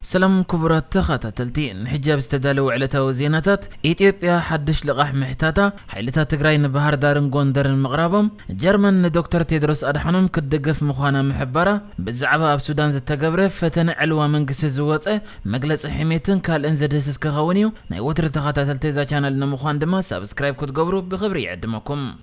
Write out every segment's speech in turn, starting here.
سلام كبرات تخاتلتي حجاب استدالو علتا وزيناتات إثيوبيا حدش لقاح محتاتا حيلتا تግራይ نبهار دارن ጎንደርን مغربم جرمن دكتور تيدروس أدحانم كدقف مخانا محبرة بزعبا أب سودان زتقبره فتن علوا منقس زواتي مقلس حميتن كال انزدسس كغونيو ناي وتر تخاتلتي زا channel نمخان دما سابسكرايب كتقبرو بخبري عدمكم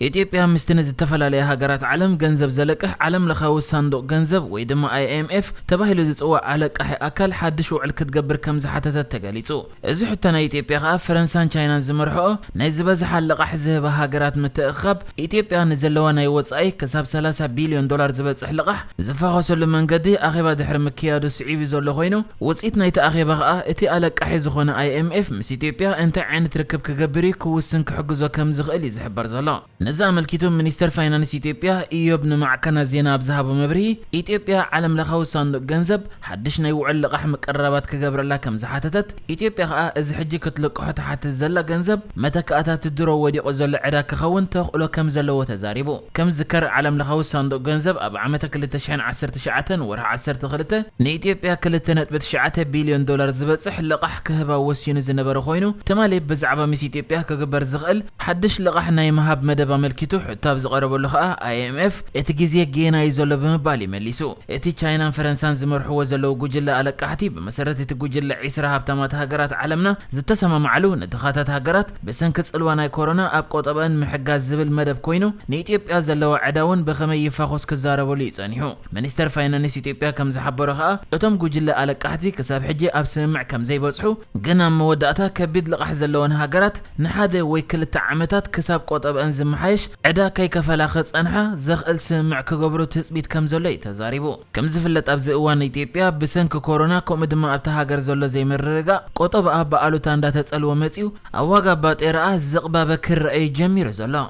ኢትዮጵያ ምስትነ ዝተፈላልያ ሃገራት ዓለም ገንዘብ ዘለቀህ ዓለም ለኻው ሳንዱቅ ገንዘብ ወይ ድማ IMF ተባሂሉ ዝጽዋዕ ኣለቃሕ ኣካል ሓድሽ ውዕል ክትገብር ከም ዝሓተተት ተገሊጹ እዚ ሕተና ኢትዮጵያ ኸ ፈረንሳን ቻይናን ዝመርሕኦ ናይ ዝበዝሓ ኣለቃሕ ዝህባ ሃገራት ምትእኻብ ኢትዮጵያ ንዘለዋ ናይ ወጻኢ ከሳብ $30 ቢልዮን ዝበጽሕ ልቃሕ ዝፈኸሰሉ መንገዲ ኣኼባ ድሕሪ ምክያዱ ስዒቡ ዘሎ ኮይኑ ውጽኢት ናይቲ ኣኼባ ኸ እቲ ኣለቃሕ ዝኾነ IMF ምስ ኢትዮጵያ እንታይ ዓይነት ርክብ ክገብር ክውስን ክሕግዞ ከም ዝኽእል ይዝሕበር ዘሎ نزا ملكيتو منستر فاينانس إثيوبيا إيوب نمعكنا زينا بزهابو مبري إثيوبيا عالم لخاو صندوق جنزب حدش نيوعل لقح مقربات كجبر الله كم زحاتتت إثيوبيا إذا حجي كتلق حتى الزلا جنزب متى كأتات الدرو ودي قزل عدا كخون تقولو كم زلو وتزاريبو كم ذكر عالم لخاو صندوق جنزب أب عمتك اللي تشحن 10 شعة ورا 10 غلطة إثيوبيا كل تنت بتشعة $1 بليون زبصح لقح كهبا وسيون زنبر خوينو تمالي بزعبا مس إثيوبيا كجبر زغل حدش لقح نايمهاب مدبا ملكيتو حتى بزقرب له IMF اتجزيه جينا يزول بمبالي مليسو اتي تشاينا فرنسان زمرحو زلو جوجلا على قحتي بمسرت تجوجلا عسرها بتمات هاجرات عالمنا زتسمى معلون دخاتات هاجرات بسنك صلوانا كورونا اب قطبان محجاز زبل مدب كوينو نيتيوبيا زلو عداون بخمي يفخوس كزاربو لي صنيحو منستر فاينانس اثيوبيا كم زحبرها اتم جوجلا على قحتي كساب حجي اب سمع كم زي بصحو غنا موداتا كبيد لقح زلون هاجرات نحاده وي كل عامتات كساب قطبان زمحايش عدا كي كفلا خصنحا زخل سمع كغبرو تثبيت كم زلي تزاريبو كم زفلت ابز اوان اثيوبيا بسنك كورونا كوم دما ابتا هاجر زلو زي مررغا قطب اب بالوتا اندا تصلو مصيو اواغا باطيرا زقبا بكر اي جمير زلو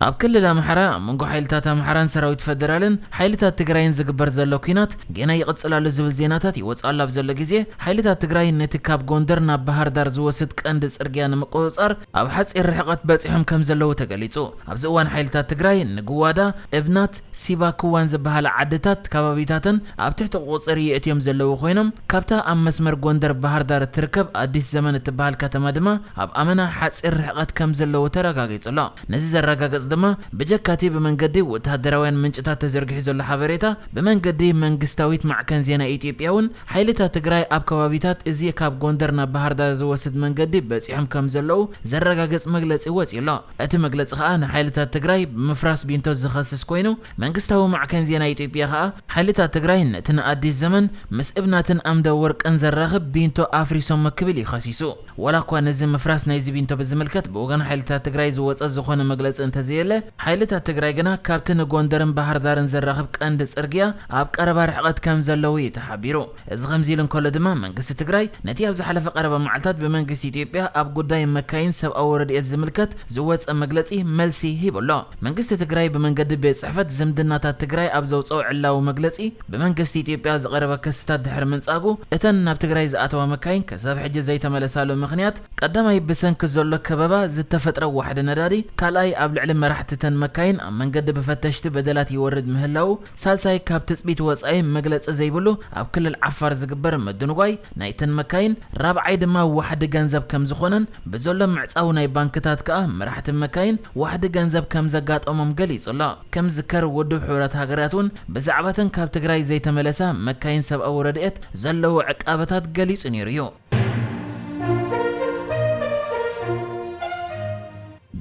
اب كل امحرا منغو حيلتات امحران سراويت فدرالن حيلتات تግራይን ዝግበር ዘሎ ኩናት ገና ይቅጽላሉ ዝብል ዜናታት ይወጻሉ ኣብ ዘሎ ግዜ حيلتات ትግራይ ነቲ ካብ ጎንደር ናብ ባህር ዳር ዝወስድ ቀንዲ ጽርግያ ንመቆጻር ኣብ ሓጺር ርሕቀት በጺሖም ከም ዘለው ተገሊጹ ኣብዚ እዋን حيلتات ትግራይ ንግዋዳ እብናት ሲባክዋን ዝበሃላ ዓድታት ከባቢታትን ኣብ ትሕቲ ቁጽሪ የእትዮም ዘለው ኮይኖም ካብታ ኣብ መስመር ጎንደር ባህር ዳር ትርከብ ኣዲስ ዘመን እትበሃል ከተማ ድማ ኣብ ኣመና ሓጺር ርሕቀት ከም ዘለው ተረጋጊጹሎ ነዚ ዘረጋግጽ دما بجكاتي بمنقدي وتهدروان منجتات تزرقح زل حبريتا بمنقدي منقستاويت معكن زينا إثيوبياون حيلتا تقراي أب كوابيتات إزي كاب غوندرنا بحر دا زوسد منقدي بس يحم كم زلو زرقا قص مقلس إواتي لا أتي مقلس خانا حيلتا تقراي بمفراس بينتو زخصص كوينو منقستاو معكن زينا إثيوبيا خا حيلتا تقراي نتنا أدي الزمن مس ابناتن أم دورك أنزر راغب بينتو أفري سوم مكبلي خاسيسو ولا كوان نزم مفراس نايزي بينتو بزملكت بوغان حيلتا تقراي زوات أزخونا مقلس انتزي حيلتا تግራይ ገና ካብተን ጎንደርን ባህር ዳርን ዘራኽብ ቀንዲ ጽርግያ ኣብ ቀረባ ርሕቀት ከም ዘለው ተሓቢሩ እዚ ከምዚልን ኮለ ድማ መንግስቲ ትግራይ ነቲ ኣብ ዝሓለፈ ቀረባ መዓልታት ብመንግስቲ ኢትዮጵያ ኣብ ጉዳይ መካይን ሰብኣዊ ረድኤት ዝምልከት ዝወፀ መግለጺ መልሲ ሂብሎ መንግስቲ ትግራይ ብመንገዲ ቤት ጽሕፈት ዝምድናታት ትግራይ ኣብ ዘውፅኦ ዕላዊ መግለጺ ብመንግስቲ ኢትዮጵያ ዝቀረበ ክስታት ድሕሪ ምንጻጉ እተን ናብ ትግራይ ዝኣተዋ መካይን ከሳብ ሕጂ ዘይተመለሳሉ ምኽንያት ቀዳማይ ብሰንኪ ዘሎ ከበባ ዝተፈጥረ ዋሕደ ነዳዲ ካልኣይ ኣብ ልዕሊ መራሕትተን مكاين أم من قد بفتشت بدلات يورد مهلاو سالساي كاب تثبيت وصاي مجلس زيبلو أو كل العفار زقبر مدنواي نايتن مكاين رابع ما واحد جنزب كم زخونن بزولم معصاو ناي بانكتات كا مرحت مكاين واحد جنزب كم زقات قليص الله كم ذكر ودو حورات هاجراتون بزعبتن كاب تجراي زي تملسا مكاين سب أو ردئت زلو عقابتات قليص نيريو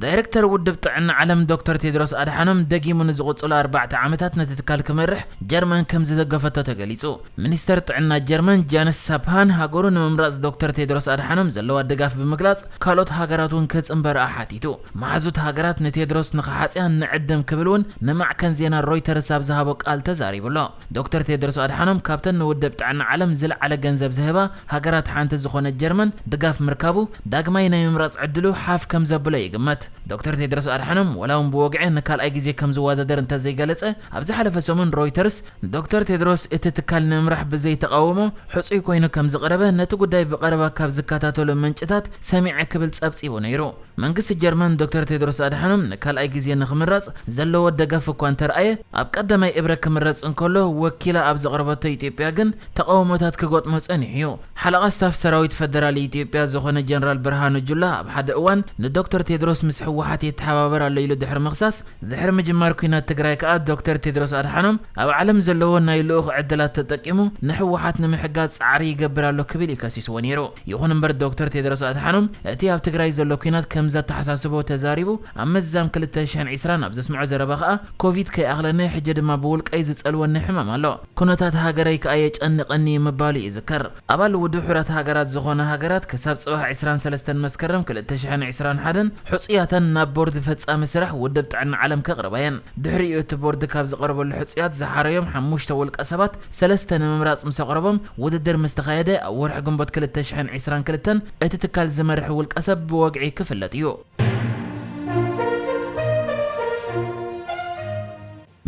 دايركتور ودب طعنا علم دكتور تيدروس أدحانم دقي من زغوص 4 عامتات نتتكال كمرح جرمان كم زدقفتو تقليصو منستر طعنا جرمان جانس سابهان هاقورون ممراز دكتور تيدروس أدحانم زلو الدقاف بمقلاص كالوت هاقراتون كتس انبر أحاتيتو معزوت هاقرات نتيدروس نخحاتيان نعدم كبلون نمع كان زينا رويتر ساب زهابوك آل تزاري بلو دكتور تيدروس أدحانم كابتن ودب طعنا علم زل على جنزب زهبا هاقرات حانت زخون الجرمان دقاف مركابو داقماينا يمراز عدلو حاف كم زبلا يقمت دكتور تيدروس أدحانم ولاهم بوقعه نكال أي جزء كم زواده در انت زي قالته أبز حلف سومن رويترز دكتور تيدروس اتتكال نمرح بزي تقاومه حصي كوينو كم زقربه نتقو داي بقربه كاب زكاتاتو لمنشتات سامع كبل صبصي ونيرو መንግስት ጀርመን ዶክተር ቴድሮስ አድሓኖም ንካልኣይ ግዜ ንኽምረጽ ዘለዎ ደገፍ እኳ እንተረኣየ ኣብ ቀዳማይ እብረ ክምረጽ እንከሎ ወኪላ ኣብ ዘቕረበቶ ኢትዮጵያ ግን ተቃውሞታት ክገጥሞ ጸኒሑ። ሓለቓ ስታፍ ሰራዊት ፌደራል ኢትዮጵያ ዝኾነ ጀነራል ብርሃኑ ጁላ ኣብ ሓደ እዋን ንዶክተር ቴድሮስ ምስ ሕወሓት የተሓባበር ኣሎ ኢሉ ድሕሪ ምኽሳስ ድሕሪ ምጅማር ኩናት ትግራይ ከዓ ዶክተር ቴድሮስ አድሓኖም ኣብ ዓለም ዘለዎ ናይ ልኡኽ ዕድላት ተጠቂሙ ንሕወሓት ንምሕጋዝ ጻዕሪ ይገብር ኣሎ ክብል ይከሲስዎ ነይሩ። ይኹን እምበር ዶክተር ቴድሮስ አድሓኖም እቲ ኣብ ትግራይ ዘሎ ኩናት ከምዛ ተሓሳስቦ ተዛሪቡ ኣብ መዛም 2020 ኣብ ዘስምዖ ዘረባ ከዓ ኮቪድ ከይኣኽለኒ ሕጂ ድማ ብውልቀይ ዝጸልወኒ ሕማም ኣሎ ኩነታት ሃገረይ ከዓ የጨንቐኒ ምባሉ ይዝከር። ኣባል ውድብ ሕብረት ሃገራት ዝኾነ ሃገራት ክሳብ ጽባሕ 23 መስከረም 2021 ሕጽያተን ናብ ቦርድ ፈጻሚ ስራሕ ውድብ ጥዕና ዓለም ከቕርባየን። ድሕሪኡ እቲ ቦርድ ካብ ዝቐረበሉ ሕጽያት ዝሓረዮም 5 ውልቀ ሰባት 3 ንምምራጽ ምስ ኣቕረቦም ውድድር ምስ ተኻየደ ኣብ ወርሒ ግንቦት 2022 እቲ ትካል ዝመርሕ ውልቀ ሰብ ብወግዒ ክፍለጥ እዩ።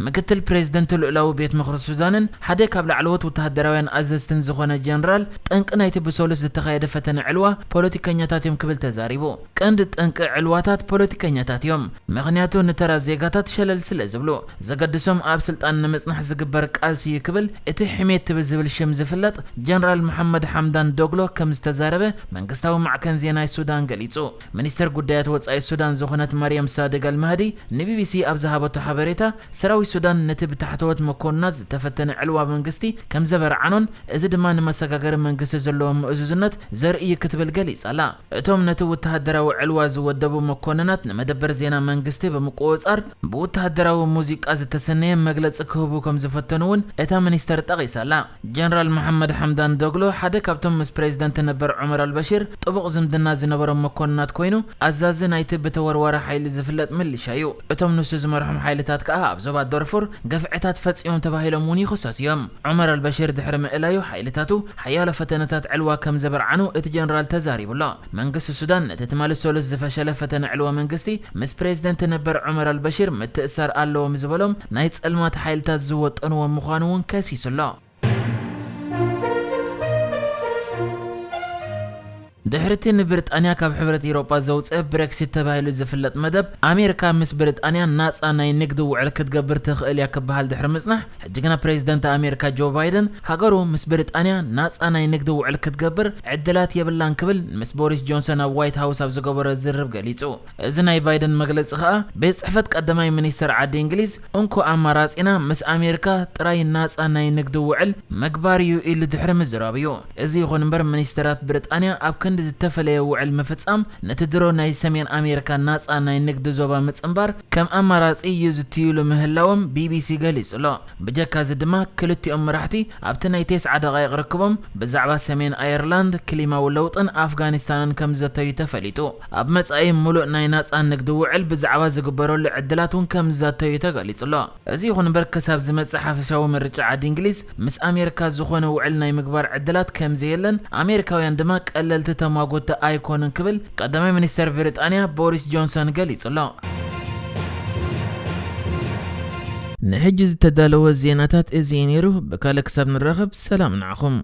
ምክትል ፕሬዝደንት ልኡላዊ ቤት ምኽሪ ሱዳንን ሓደ ካብ ላዕለዎት ወተሃደራውያን ኣዘዝትን ዝኾነ ጀነራል ጠንቂ ናይቲ ብሶሉስ ዝተኻየደ ፈተነ ዕልዋ ፖለቲከኛታት እዮም ክብል ተዛሪቡ። ቀንዲ ጠንቂ ዕልዋታት ፖለቲከኛታት እዮም። ምክንያቱ ንተራ ዜጋታት ሸለል ስለ ዝብሉ ዘገድሶም ኣብ ስልጣን ንምጽናሕ ዝግበር ቃልሲ እዩ ክብል እቲ ሕሜት ትብል ዝብል ሽም ዝፍለጥ ጀነራል መሐመድ ሐምዳን ዶግሎ ከም ዝተዛረበ መንግስታዊ ማዕከን ዜናይ ሱዳን ገሊጹ። ሚኒስተር ጉዳያት ወጻኢ ሱዳን ዝኾነት ማርያም ሳዲቅ አልማህዲ ንቢቢሲ ኣብ ዝሃበቶ ሓበሬታ ሰራዊት ሱዳን ነቲ ብታሕተወት መኮንናት ዝተፈተነ ዕልዋ መንግስቲ ከም ዘበርዓኖን እዚ ድማ ንመሰጋገሪ መንግስቲ ዘለዎም ምእዙዝነት ዘርኢ ክትብል ገሊጻላ። እቶም ነቲ ወተሃደራዊ ዕልዋ ዝወደቡ መኮንናት ንመደበር ዜና መንግስቲ ብምቁጽጻር ብወተሃደራዊ ሙዚቃ ዝተሰነየ መግለጺ ክህቡ ከም ዝፈተኑውን እታ ሚኒስተር ጠቒሳላ። ጀነራል መሐመድ ሐምዳን ዶግሎ ሓደ ካብቶም ምስ ፕሬዝደንት ነበር ዑመር አልበሺር ጥቡቕ ዝምድና ዝነበሮም መኮንናት ኮይኑ ኣዛዚ ናይቲ ብተወርዋሪ ሓይሊ ዝፍለጥ ምልሻ እዩ። እቶም ንሱ ዝመርሖም ሓይልታት ከዓ ኣብ ዞባ ዶርፉር ገፍዕታት ፈጺሞም ተባሂሎም እውን ይኽሰሱ እዮም። ዑመር አልበሺር ድሕሪ ምእላዩ ሓይልታቱ ሓያሎ ፈተነታት ዕልዋ ከም ዘበርዓኑ እቲ ጀነራል ተዛሪቡሎ። መንግስቲ ሱዳን ነቲ ትማሊ ሶሉስ ዝፈሸለ ፈተነ ዕልዋ መንግስቲ ምስ ፕሬዝደንት ነበር ዑመር አልበሺር ምትእሳር ኣለዎም ዝበሎም ናይ ጸልማት ሓይልታት ዝወጠንዎም ምዃኑ እውን ከሲሱሎ። ድሕርቲ ንብሪጣንያ ካብ ሕብረት ኤውሮጳ ዘውፅእ ብሬክሲት ተባሂሉ ዝፍለጥ መደብ ኣሜሪካ ምስ ብሪጣንያ ናጻ ናይ ንግዲ ውዕል ክትገብር ትኽእል እያ ክበሃል ድሕሪ ምጽናሕ ሕጂ ግና ፕሬዝደንት ኣሜሪካ ጆ ባይደን ሃገሩ ምስ ብሪጣንያ ናጻ ናይ ንግዲ ውዕል ክትገብር ዕድላት የብላን ክብል ምስ ቦሪስ ጆንሰን ኣብ ዋይት ሃውስ ኣብ ዝገበሮ ዝርብ ገሊጹ። እዚ ናይ ባይደን መግለጺ ከዓ ቤት ጽሕፈት ቀዳማይ ሚኒስተር ዓዲ እንግሊዝ እንኮ ኣማራጺና ምስ ኣሜሪካ ጥራይ ናጻ ናይ ንግዲ ውዕል መግባር እዩ ኢሉ ድሕሪ ምዝራብ እዩ። እዚ ይኹን እምበር ሚኒስተራት ብሪጣንያ ኣብ ክንዲ ዝተፈለየ ውዕል ምፍጻም ነቲ ድሮ ናይ ሰሜን ኣሜሪካ ናጻ ናይ ንግዲ ዞባ ምጽንባር ከም ኣማራጺ እዩ ዝትይሉ ምህላዎም ቢቢሲ ገሊጹሎ። ብጀካ እዚ ድማ ክልቲኦም መራሕቲ ኣብቲ ናይ 9 ደቓይቕ ርክቦም ብዛዕባ ሰሜን ኣየርላንድ ክሊማዊ ለውጥን ኣፍጋኒስታንን ከም ዘተዩ ተፈሊጡ። ኣብ መጻኢ ሙሉእ ናይ ናጻ ንግዲ ውዕል ብዛዕባ ዝግበረሉ ዕድላት እውን ከም ዘተዩ ተገሊጹሎ። እዚ ይኹን እምበር ክሳብ ዝመጽእ ሓፈሻዊ ምርጫ ዓዲ እንግሊዝ ምስ ኣሜሪካ ዝኾነ ውዕል ናይ ምግባር ዕድላት ከም ዘየለን ኣሜሪካውያን ድማ ቀለልቲ ተማጎተ ኣይኮንን ክብል ቀዳማይ ሚኒስተር ብሪጣንያ ቦሪስ ጆንሰን ገሊጹሎ። ንሕጂ ዝተዳለወ ዜናታት እዚ ነይሩ። ብካልእ ክሳብ ንራኸብ ሰላም ንዓኹም።